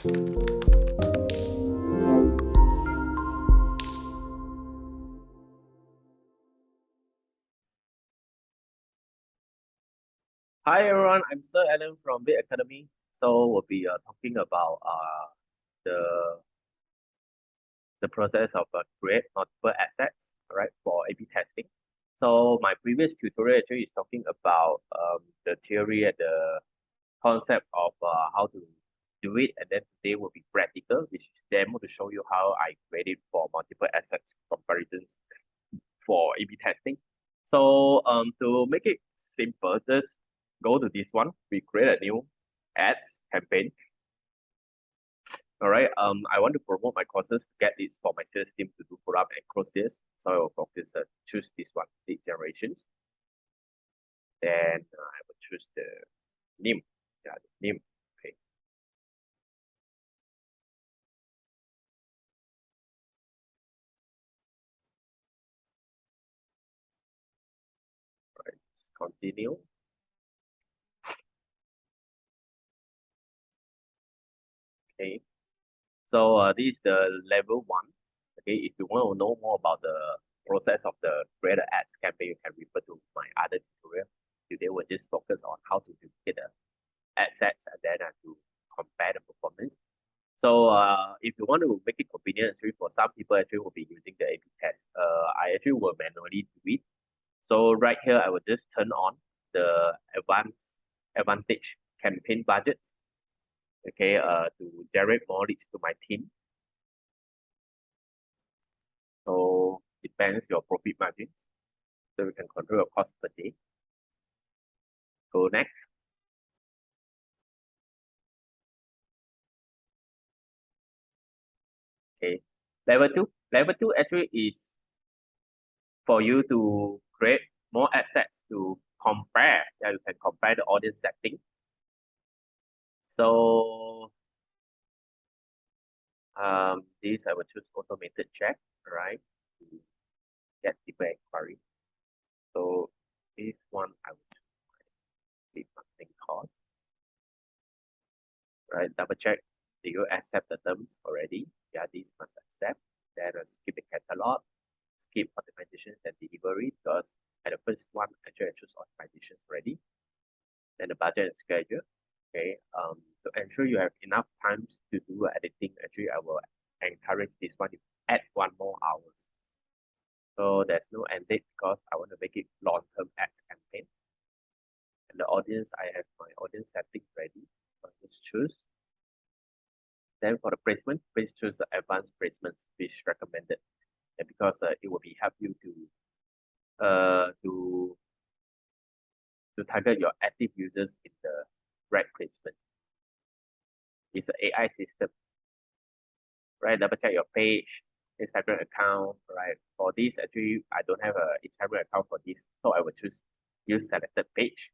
Hi everyone, I'm Sir Alen from the Academy. So we'll be talking about the the process of create multiple assets, right, for A/B testing. So my previous tutorial actually is talking about the theory and the concept of how to do it, and then today will be practical, which is demo to show you how I created for multiple assets comparisons for A/B testing. So to make it simple, just go to this one. We create a new ads campaign. All right. I want to promote my courses to get this for my sales team to do follow up and close sales. So I will focus choose this one, lead generations. Then I will choose the name. Yeah, the name. Okay. All right. Let's continue. Okay. So this is the level one. Okay. If you want to know more about the process of the creator ads campaign, you can refer to my other tutorial. Today we'll just focus on how to get the ad sets and then to compare the performance. So if you want to make it convenient, actually for some people actually will be using the A/B test. I actually will manually do it. So right here, I will just turn on the advantage campaign budget. Okay, to generate more leads to my team. So depends your profit margins. So we can control your cost per day. Go next. Okay, level two. Level two actually is for you to create more assets to compare. Yeah, you can compare the audience setting. So this I will choose automated check, right? To get deeper inquiry. So this one I will choose marketing cost, right? Double check, do you accept the terms already? Yeah, this must accept. Then skip the catalog, skip optimizations and delivery because at the first one actually I choose optimizations already. Then the budget and schedule. Okay, to ensure you have enough times to do editing, actually I will encourage this one to add 1 more hours. So there's no end date because I want to make it long-term ads campaign. And the audience, I have my audience setting ready. So just choose. Then for the placement, please choose the advanced placements, which recommended. And because it will be help you uh to to target your active users in the right placement. It's an AI system, right? Double check your page, Instagram account, right? For this, actually, I don't have a Instagram account for this, so I will choose use selected page.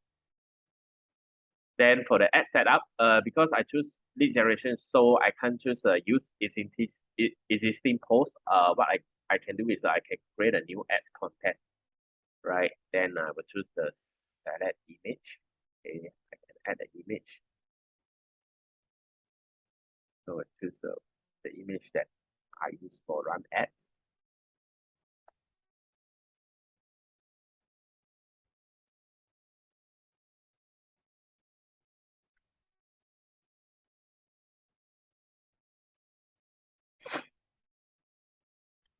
Then for the ad setup, because I choose lead generation, so I can't choose use existing post. What I can do is I can create a new ads content, right? Then I will choose the select image. Okay, I can add the image. So I choose the image that I use for run ads.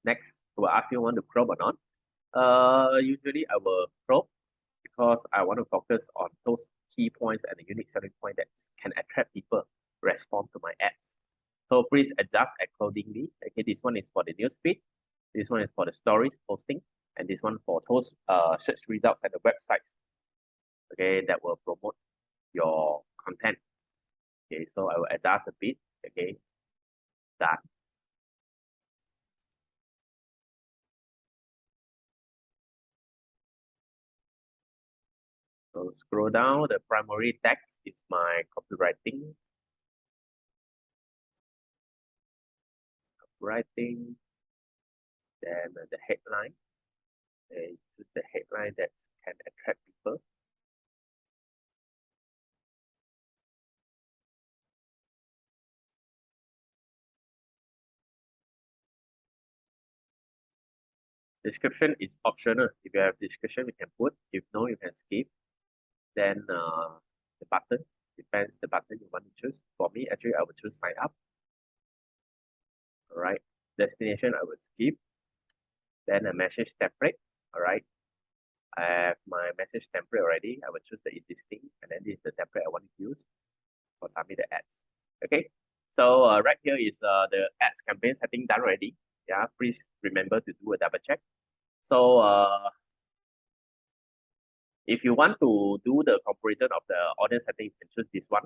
Next, I will ask you want to crop or not. Usually I will crop because I want to focus on those key points and the unique selling point that can attract people respond to my ads. So please adjust accordingly. Okay, this one is for the newsfeed, this one is for the stories posting, and this one for those search results and the websites. Okay, that will promote your content. Okay, so I will adjust a bit. Okay, that. So scroll down. The primary text is my copywriting. Writing, then the headline. Choose the headline that can attract people. Description is optional. If you have description, you can put. If no, you can skip. Then the button depends the button you want to choose. For me, actually, I would choose sign up. All right. Destination, I would skip. Then a message template. All right. I have my message template already. I will choose the existing, and then this is the template I want to use for submit the ads. Okay. So right here is the ads campaign setting done already. Yeah. Please remember to do a double check. So if you want to do the comparison of the audience setting, you can choose this one.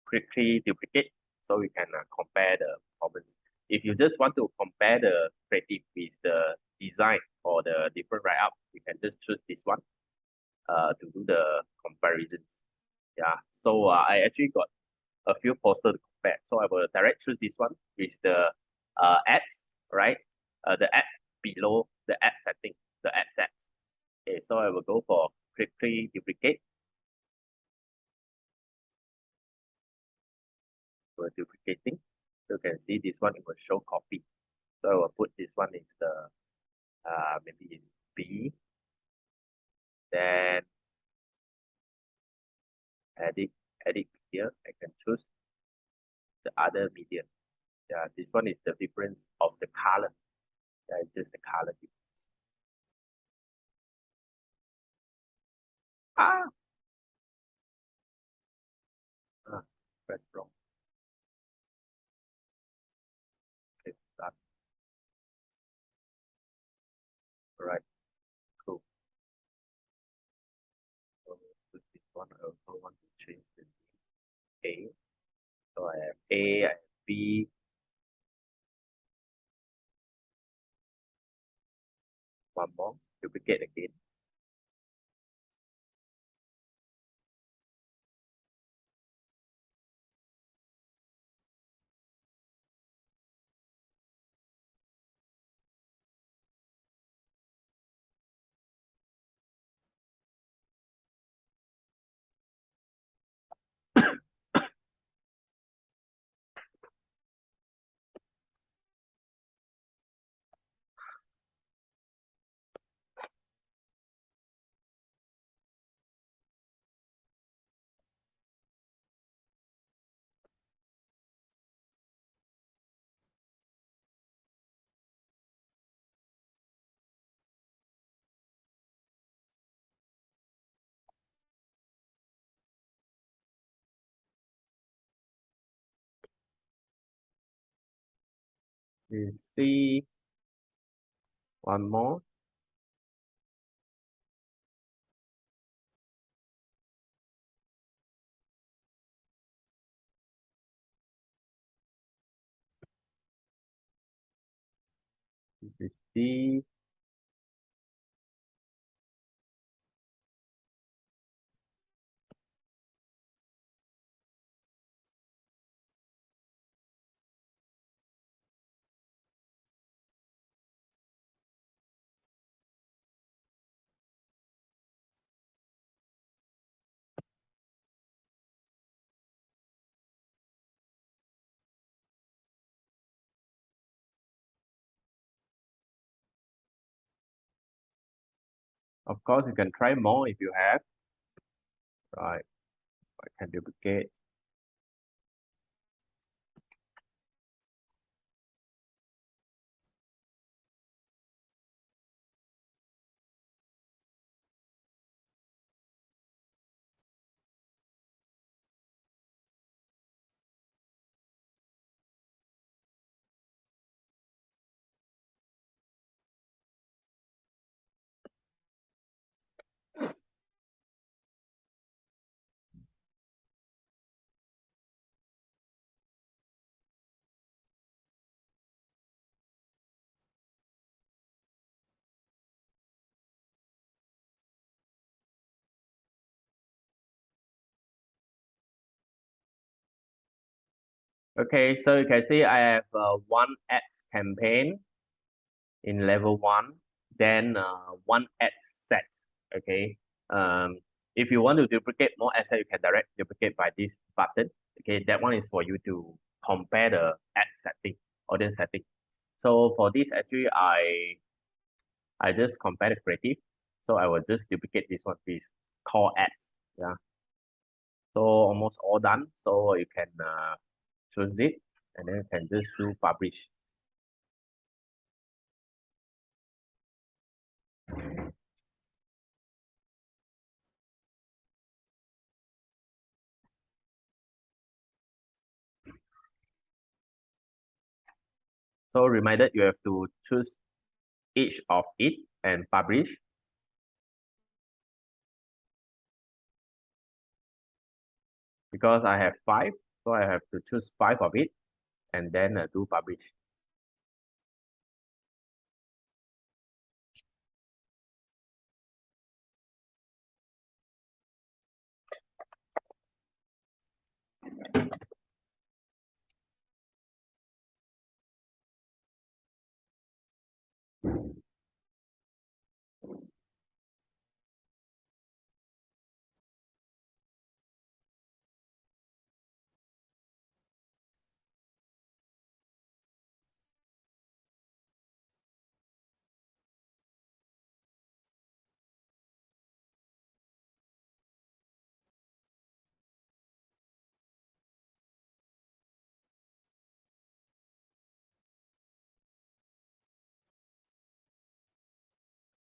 Quickly duplicate, so we can compare the performance. If you just want to compare the creative with the design or the different write-up, you can just choose this one to do the comparisons. Yeah, so I actually got a few posters to compare. So I will direct choose this one with the ads, right? The ads below the ad setting, the ad sets. Okay, so I will go for quickly duplicate. We're duplicating. So you can see this one, it will show copy. So I will put this one is the maybe it's B. Then edit here. I can choose the other medium. Yeah, this one is the difference of the color. Yeah, it's just the color difference. Ah, press wrong. Okay, done. All right, cool. So with this one, I also want to change the A. So I have A, I have B. One more, duplicate again. You see one more. This is D. Of course, you can try more if you have. Right, I can duplicate. Okay, so you can see I have one ads campaign in level 1, then one ads set. Okay, if you want to duplicate more assets, you can direct duplicate by this button. Okay, that one is for you to compare the ad setting, audience setting. So for this, actually, I I just compare the creative. So I will just duplicate this one, please. Call ads. Yeah. So almost all done. So you can choose it and then you can just do publish. So reminder, you have to choose each of it and publish. Because I have 5, so I have to choose 5 of it and then do publish.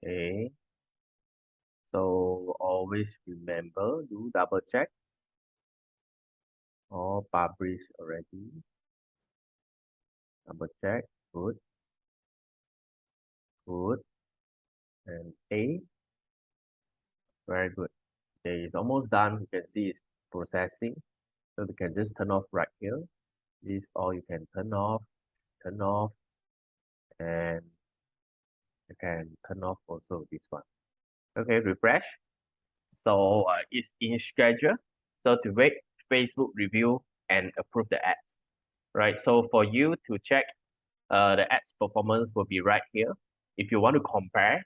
Okay. So always remember, do double check. All published already. Double check. Good. Good. And A. Very good. Okay, it's almost done. You can see it's processing. So we can just turn off right here. This all you can turn off, and you can turn off also this one. Okay, refresh. So it's in schedule. So to wait, Facebook review and approve the ads, right? So for you to check the ads performance will be right here. If you want to compare,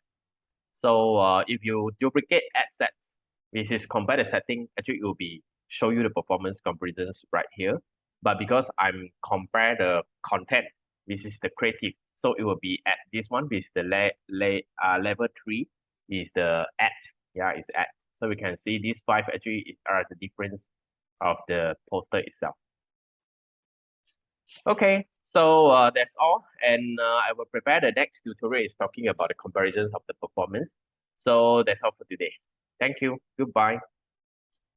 so if you duplicate ad sets, this is compare the setting, actually it will be show you the performance comparisons right here. But because I'm compare the content, this is the creative. So it will be at this one, this is the level 3 is the ads. Yeah, it's ads. So we can see these 5 actually are the difference of the poster itself. Okay, so that's all, and I will prepare the next tutorial is talking about the comparisons of the performance. So that's all for today. Thank you. Goodbye.